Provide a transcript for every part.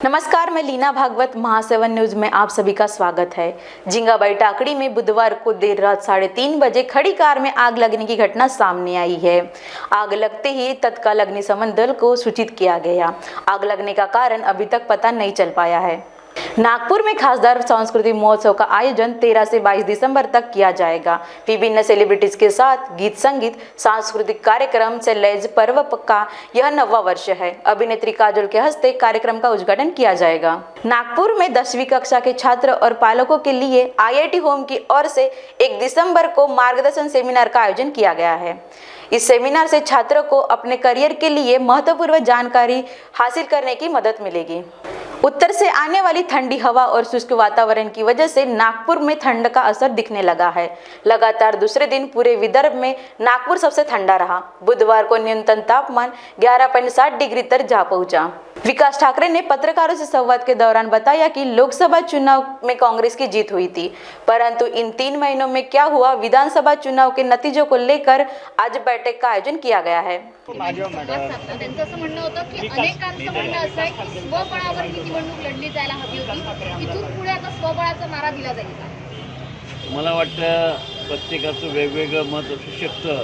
नमस्कार, मैं लीना भागवत महासेवन न्यूज में आप सभी का स्वागत है। जिंगाबाई टाकड़ी में बुधवार को देर रात 3:30 बजे खड़ी कार में आग लगने की घटना सामने आई है। आग लगते ही तत्काल अग्निशमन दल को सूचित किया गया। आग लगने का कारण अभी तक पता नहीं चल पाया है। नागपुर में खासदार सांस्कृतिक महोत्सव का आयोजन 13 से 22 दिसंबर तक किया जाएगा। विभिन्न सेलिब्रिटीज के साथ गीत संगीत सांस्कृतिक कार्यक्रम से लैस पर्व का यह 9वां वर्ष है। अभिनेत्री काजोल के हस्ते कार्यक्रम का उद्घाटन किया जाएगा। नागपुर में 10वीं कक्षा के छात्र और पालकों के लिए IIT होम की ओर से 1 दिसंबर को मार्गदर्शन सेमिनार का आयोजन किया गया है। इस सेमिनार से छात्रों को अपने करियर के लिए महत्वपूर्ण जानकारी हासिल करने की मदद मिलेगी। उत्तर से आने वाली ठंडी हवा और शुष्क वातावरण की वजह से नागपुर में ठंड का असर दिखने लगा है। लगातार दूसरे दिन पूरे विदर्भ में नागपुर सबसे ठंडा रहा। बुधवार को न्यूनतम तापमान 11.7 डिग्री तक जा पहुंचा। विकास ठाकरे ने पत्रकारों से संवाद के दौरान बताया कि लोकसभा चुनाव में कांग्रेस की जीत हुई थी, परंतु इन 3 महीनों में क्या हुआ, विधानसभा चुनाव के नतीजों को लेकर आज बैठक का आयोजन किया गया है। त्यांचं असं म्हणणं होतं की अनेकांचं म्हणणं असं आहे की स्वबळावर ही निवडणूक लढली जायला हवी होती। इथून पुढे आता स्वबळाचा नारा दिला जाईल का? मला वाटतं प्रत्येकाचं वेगवेगळं मत असू शकतं।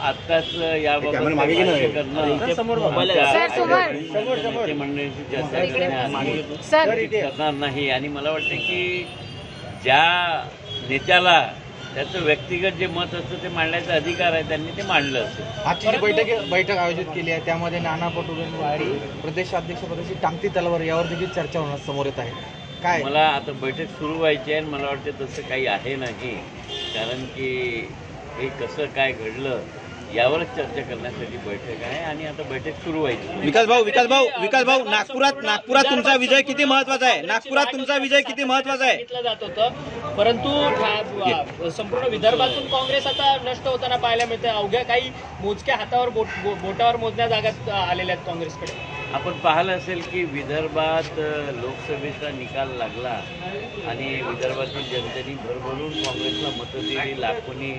आत्ताच याबाबत भाष्य करणं मंडळींची चर्चा करणार नाही। आणि मला वाटतं की ज्या नेत्याला त्याचं व्यक्तिगत जे मत असतं ते मांडण्याचा अधिकार आहे, त्यांनी ते मांडलं असेल। आजची जी बैठक आयोजित केली आहे त्यामध्ये नाना पटोले प्रदेशाध्यक्षपदाची टांगती तलवार यावर देखील चर्चा होणार समोर येत आहे। काय मला आता बैठक सुरू व्हायची आहे, मला वाटतं तसं काही आहे नाही, कारण की हे कसं काय घडलं यावरच चर्चा करण्यासाठी बैठक आहे आणि आता बैठक सुरू व्हायची। विकास भाऊ नागपुरात तुमचा विजय किती महत्त्वाचा आहे? नागपुरात तुमचा विजय किती महत्त्वाचा आहे सांगितलं जात होतं, परंतु संपूर्ण विदर्भातून काँग्रेस आता नष्ट होताना पाहायला मिळते। अवघ्या काही मोजक्या हातावर बोटावर मोजण्या जागा आलेल्या आहेत काँग्रेसकडे। आपण पाहिलं असेल की विदर्भात लोकसभेचा निकाल लागला आणि विदर्भातील जनतेने भरभरून काँग्रेसला मतं दिली, लाखोनी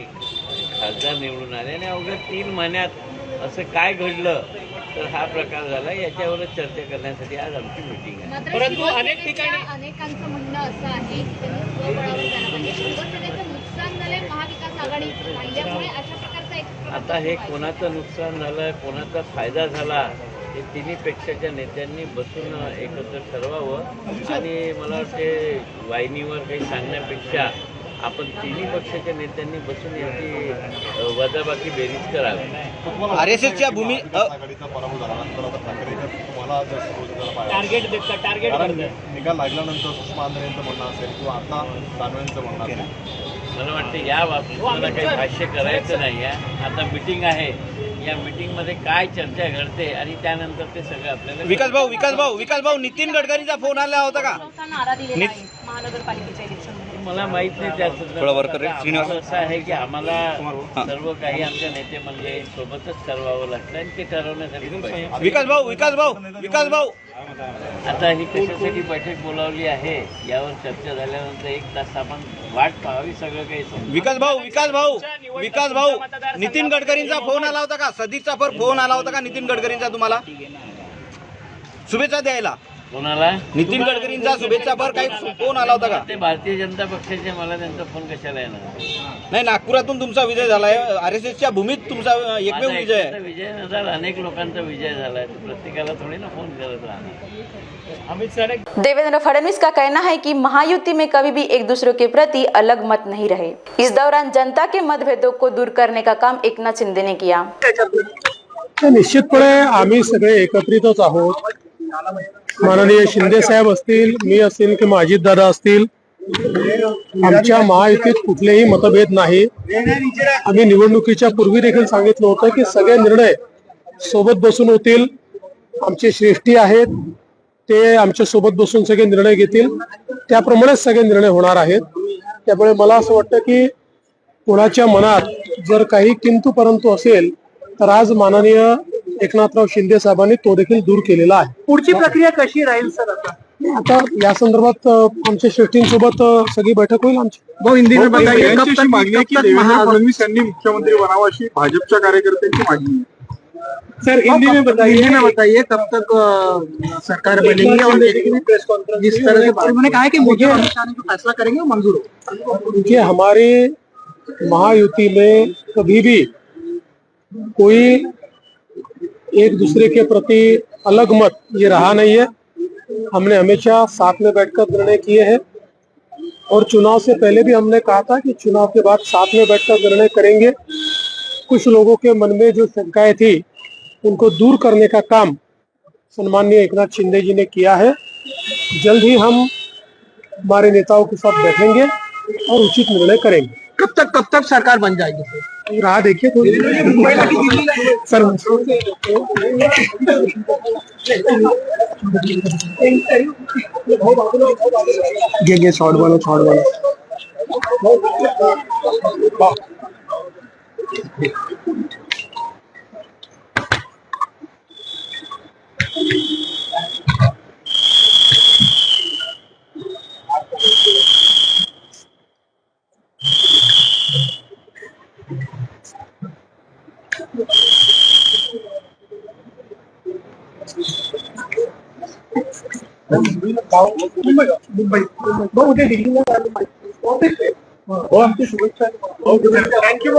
खासदार निवडून आले आणि अवघ्या 3 महिन्यात असं काय घडलं तर हा प्रकार झाला। याच्यावरच चर्चा करण्यासाठी आज आमची मीटिंग आहे। परंतु अनेक ठिकाणी अनेकांचं म्हणणं असं आहे की त्यांनी स्वबळावर जायला पाहिजे। शिवसेनेचं नुकसान झालंय महाविकास आघाडी राहिल्यामुळे अशा प्रकारचा एक आता हे कोणाचं नुकसान झालं, कोणाचा फायदा झाला, हे तिन्ही पक्षाच्या नेत्यांनी बसून एकत्र ठरवावं आणि मला वाटते वाहिनीवर काही सांगण्यापेक्षा आपण तिन्ही पक्षाच्या नेत्यांनी बसून याची वजाबाकी बेरीज करावी। RSSच्या भूमी टार्गेट निकाल लागल्यानंतर सुषमा आंध्रेंचं म्हणणं असेल किंवा आता दानवेंचं म्हणणं असेल, मला वाटतं या बाबतीत मला काही भाष्य करायचं नाही आहे। आता मीटिंग आहे, या मीटिंगमध्ये काय चर्चा घडते आणि त्यानंतर ते सगळं आपल्याला। विकास भाऊ नितीन गडकरींचा फोन आला होता का? नारा दिलेला आहे महानगरपालिकेच्या इलेक्शनमध्ये। मला माहित नाही त्याचं असं आहे की आम्हाला सर्व काही आमच्या नेते मंडळी सोबतच ठरवावं लागतं आणि ते ठरवण्यासाठी विकास भाऊ आता ही कशासाठी बैठक बोलावली आहे यावर चर्चा झाल्यानंतर 1 तास आपण वाट पाहावी, सगळं काही समजेल। विकास भाऊ नितीन गडकरींचा फोन आला होता का? सदीचा फोन आला होता का नितीन गडकरींचा तुम्हाला शुभेच्छा द्यायला? कोणाला? नितीन गडकरींचा शुभेच्छा काही फोन आला होता का? ते भारतीय जनता पक्षाचे, मला त्यांचा फोन कशाला येणार? नाही, नागपुरातून तुमचा विजय झालाय, RSSच्या भूमीत तुमचा एकमेव विजय आहे। विजय न झाला, अनेक लोकांचा विजय झालाय, प्रत्येकाला थोड़ी ना फोन करत राहणार। अमित सर देवेंद्र फडणवीस का कहना है कि महायुति में कभी भी एक दूसरे के प्रति अलग मत नहीं रहे। इस दौरान जनता के मतभेदों को दूर करने का काम एकनाथ शिंदे ने किया। निश्चितपणे आम्ही सगळे एकत्रितच आहोत। माननीय शिंदे साहेब असतील, मी असेल किंवा अजितदादा असतील, आमच्या महायुतीत कुठलेही मतभेद नाही। आम्ही निवडणुकीच्या पूर्वी देखील सांगितलं होतं की सगळे निर्णय सोबत बसून होतील। आमचे श्रेष्ठी आहेत, ते आमच्या सोबत बसून सगळे निर्णय घेतील, त्याप्रमाणेच सगळे निर्णय होणार आहेत। त्यामुळे मला असं वाटतं की कोणाच्या मनात जर काही किंतु परंतु असेल तर आज माननीय एकनाथराव शिंदे साहेबांनी तो देखील दूर केलेला आहे। पुढची प्रक्रिया कशी राहील सर? आता या संदर्भात आमच्या श्रेष्ठींसोबत सगळी बैठक होईल आमची। मागणी आहे की देवेंद्र फडणवीस यांनी मुख्यमंत्री बनावं अशी भाजपच्या कार्यकर्त्यांची मागणी आहे। सर हिंदी में बताइए कब तक सरकार बनेगी और प्रेस कॉन्फ्रेंस जिस तरह से उन्होंने कहा है कि मोदी और अमित शाह ने जो फैसला करेंगे वो मंजूर हो। देखिए, हमारे महायुति में कभी भी कोई एक दूसरे के प्रति अलग मत ये रहा नहीं है। हमने हमेशा साथ में बैठकर निर्णय किए हैं और चुनाव से पहले भी हमने कहा था कि चुनाव के बाद साथ में बैठकर निर्णय करेंगे। कुछ लोगों के मन में जो शंकाएं थी उनको दूर करने का काम सम्माननीय एकनाथ शिंदे जी ने किया है। जल्द ही हम हमारे नेताओं के साथ बैठेंगे और उचित निर्णय करेंगे। कब तक सरकार बन जाएगी सर? राह देखिए तो सर ये शॉर्ट वाला मुंबई उद्या दिल्लीला आमची शुभेच्छा। थँक्यू।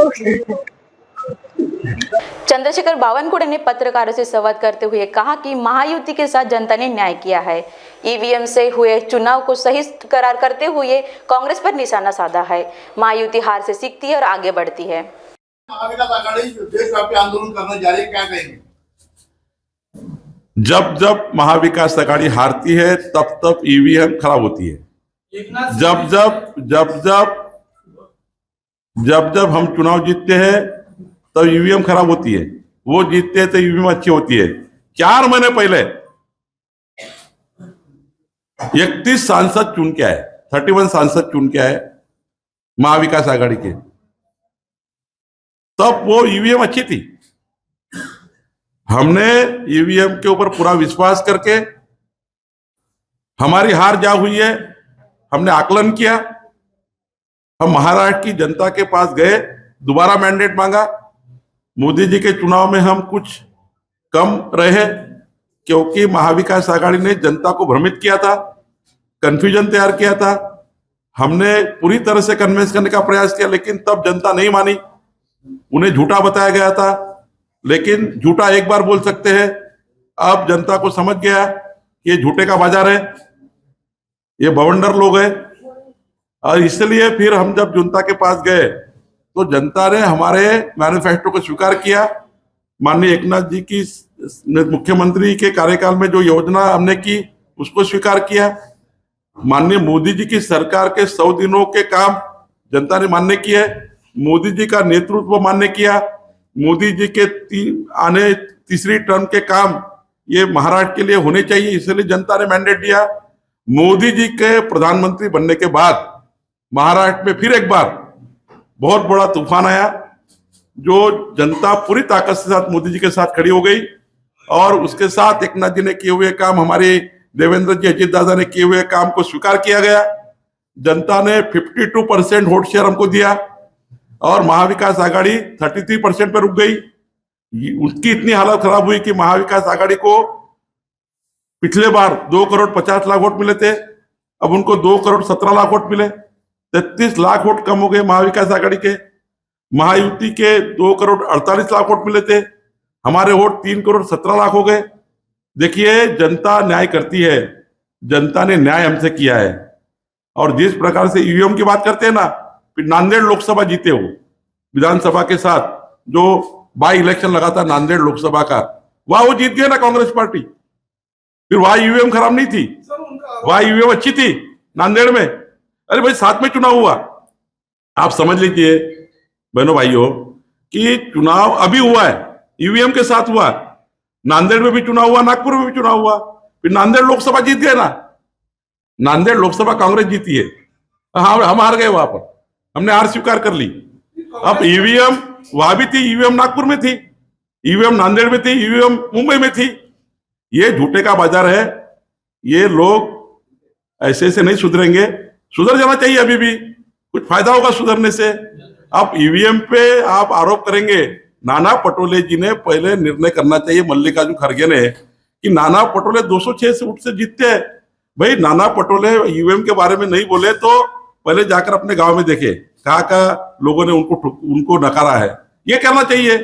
चंद्रशेखर बावनकुळे ने पत्रकारों से संवाद करते हुए कहा कि महायुति के साथ जनता ने न्याय किया है। ईवीएम से हुए चुनाव को सही करार करते हुए कांग्रेस पर निशाना साधा है। महायुति हार से सीखती है और आगे बढ़ती है। महाविकास आघाड़ी देशव्यापी आंदोलन करने जा रही है, क्या कहेंगे? जब जब महाविकास आघाड़ी हारती है तब तब ईवीएम खराब होती है। जब जब हम चुनाव जीतते हैं तब ईवीएम खराब होती है। वो जीतते हैं तो ईवीएम अच्छी होती है। 4 महीने पहले 31 सांसद चुन के आए, 31 सांसद चुन के आए महाविकास आघाड़ी के, तब वो ईवीएम अच्छी थी। हमने ईवीएम के ऊपर पूरा विश्वास करके, हमारी हार जा हुई है, हमने आकलन किया, हम महाराष्ट्र की जनता के पास गए, दोबारा मैंडेट मांगा। मोदी जी के चुनाव में हम कुछ कम रहे क्योंकि महाविकास आघाड़ी ने जनता को भ्रमित किया था, कंफ्यूजन तैयार किया था। हमने पूरी तरह से कन्विंस करने का प्रयास किया, लेकिन तब जनता नहीं मानी। उन्हें झूठा बताया गया था, लेकिन झूठा एक बार बोल सकते हैं। अब जनता को समझ गया कि ये झूठे का बाजार है, ये बवंडर लोग हैं। और इसलिए फिर हम जब जनता के पास गए तो जनता ने हमारे मैनिफेस्टो को स्वीकार किया। माननीय एकनाथ जी की मुख्यमंत्री के कार्यकाल में जो योजना हमने की उसको स्वीकार किया। माननीय मोदी जी की सरकार के 100 दिनों के काम जनता ने मान्य किए। मोदी जी का नेतृत्व मान्य किया। मोदी जी के आने तीसरी टर्म के काम ये महाराष्ट्र के लिए होने चाहिए, इसलिए जनता ने मैंडेट दिया। मोदी जी के प्रधानमंत्री बनने के बाद महाराष्ट्र में फिर एक बार बहुत बड़ा तूफान आया, जो जनता पूरी ताकत के साथ मोदी जी के साथ खड़ी हो गई। और उसके साथ एकनाथ जी ने किए हुए काम, हमारे देवेंद्र जी, अजीत दादा ने किए हुए काम को स्वीकार किया गया। जनता ने 52% वोट शेयर हमको दिया और महाविकास आघाड़ी 33% पर रुक गई। उनकी इतनी हालत खराब हुई कि महाविकास आघाड़ी को पिछले बार 2 करोड़ 50 लाख वोट मिले थे, अब उनको 2 करोड़ 17 लाख वोट मिले। 33 लाख वोट कम हो गए महाविकास आघाड़ी के। महायुति के 2 करोड़ 48 लाख वोट मिले थे, हमारे वोट 3 करोड़ 17 लाख हो गए। देखिए, जनता न्याय करती है, जनता ने न्याय हमसे किया है। और जिस प्रकार से ईवीएम की बात करते हैं ना, फिर नांदेड़ लोकसभा जीते हो विधानसभा के साथ, जो बाई इलेक्शन लगा था नांदेड़ लोकसभा का, वहां वो जीत गए ना कांग्रेस पार्टी। फिर वहां ईवीएम खराब नहीं थी, वहां ईवीएम अच्छी थी नांदेड़ में। अरे भाई, साथ में चुनाव हुआ। आप समझ लीजिए बहनों भाइयों कि चुनाव अभी हुआ है, ईवीएम के साथ हुआ। नांदेड़ में भी चुनाव हुआ, नागपुर में भी चुनाव हुआ, फिर नांदेड़ लोकसभा जीत गए ना। नांदेड़ लोकसभा कांग्रेस जीती है, हाँ हम हार गए वहां पर, हमने हार स्वीकार कर ली। अब ईवीएम वहां भी थी, ईवीएम नागपुर में थी, ईवीएम नांदेड़ में थी, ईवीएम मुंबई में थी। ये झूठे का बाजार है। ये लोग ऐसे से नहीं सुधरेंगे, सुधर जाना चाहिए। अभी भी कुछ फायदा होगा सुधरने से। आप ईवीएम पे आप आरोप करेंगे नाना पटोले जी ने पहले निर्णय करना चाहिए, मल्लिकार्जुन खड़गे ने, कि नाना पटोले 206 सीट से जीतते हैं। भाई नाना पटोले ईवीएम के बारे में नहीं बोले तो पहले जाकर अपने गांव में देखे कहाँ लोगों ने उनको नकारा है। ये करना चाहिए।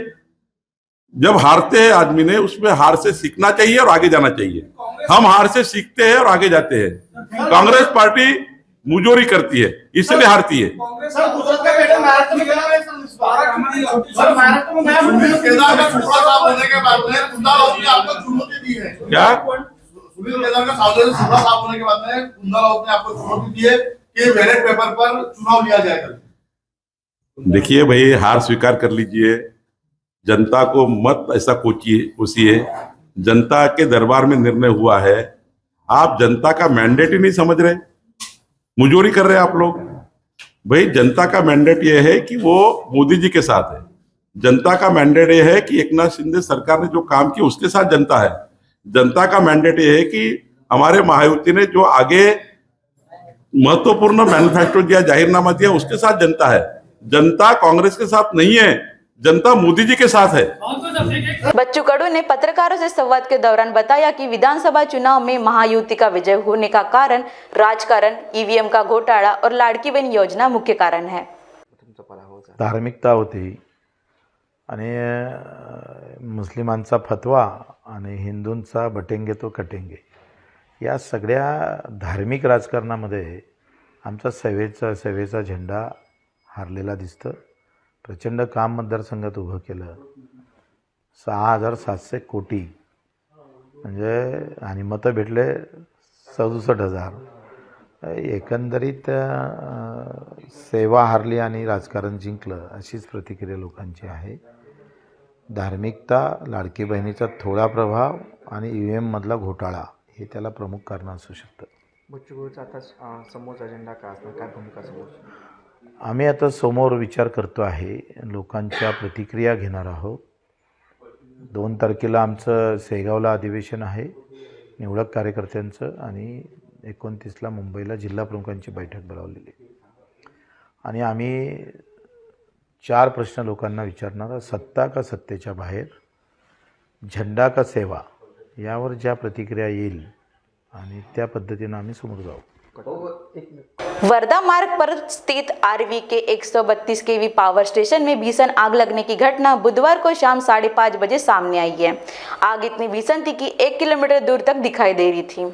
जब हारते हैं आदमी ने उसमें हार से सीखना चाहिए और आगे जाना चाहिए। हम हार से सीखते हैं और आगे जाते हैं। कांग्रेस पार्टी मुजोरी करती है, इसलिए हारती है। सुनील केदार का सुपड़ा साफ होने के बाद में कुंदा राउत ने आपको चुनौती दी है। क्या सुनील केदार का सावधानी सुपड़ा साफ होने के बाद में कुंदा राउत ने आपको चुनौती दी है कि बैलेट पेपर पर चुनाव लिया जाएगा। देखिए भाई, हार स्वीकार कर लीजिए। जनता को मत ऐसा कोसिए। जनता के दरबार में निर्णय हुआ है। आप जनता का मैंडेट ही नहीं समझ रहे, मुजोरी कर रहे हैं आप लोग। भाई जनता का मैंडेट ये है कि वो मोदी जी के साथ है। जनता का मैंडेट ये है कि एकनाथ शिंदे सरकार ने जो काम किया उसके साथ जनता है। जनता का मैंडेट ये है कि हमारे महायुति ने जो आगे महत्वपूर्ण मैनिफेस्टो दिया, जाहिरनामा दिया, उसके साथ जनता है। जनता कांग्रेस के साथ नहीं है, जनता मोदी जी के साथ है। बच्चू कडू ने पत्रकारों से संवाद के दौरान बताया कि विधानसभा चुनाव में महायुति का विजय होने का कारण राजकारण, ईवीएम का घोटाळा और लाडकी बहन योजना मुख्य कारण है। धार्मिकता होती आणि मुस्लिमांचा फतवा आणि हिंदूंचा बटेंगे तो कटेंगे, या सगळ्या धार्मिक राजकारणामध्ये आमचा सेवेचा झेंडा हारलेला दिसतं। प्रचंड काम मतदारसंघात उभं केलं, 6,700 कोटी म्हणजे, आणि मतं भेटले 67,000। एकंदरीत सेवा हारली आणि राजकारण जिंकलं, अशीच प्रतिक्रिया लोकांची आहे। धार्मिकता, लाडकी बहिणीचा थोडा प्रभाव आणि ईव्हीएम मधला घोटाळा हे त्याला प्रमुख कारण असू शकतं। बच्चूचा आता समोरचा अजेंडा काय असणार, काय भूमिका समोर? आम्ही आता समोर विचार करतो आहे, लोकांच्या प्रतिक्रिया घेणार आहोत। 2 तारखेला आमचं सेगावला अधिवेशन आहे निवडक कार्यकर्त्यांचं, आणि 29ला मुंबईला जिल्हा प्रमुखांची बैठक बोलावलेली आहे। आणि आम्ही 4 प्रश्न लोकांना विचारणार, सत्ता का सत्तेच्या बाहेर, झेंडा का सेवा, यावर ज्या प्रतिक्रिया येईल आणि त्या पद्धतीने आम्ही समोर जाऊ। वर्धा मार्ग पर स्थित आरवी के 132 केवी पावर स्टेशन में भीषण आग लगने की घटना बुधवार को शाम 5:30 बजे सामने आई है। आग इतनी भीषण थी कि 1 किलोमीटर दूर तक दिखाई दे रही थी।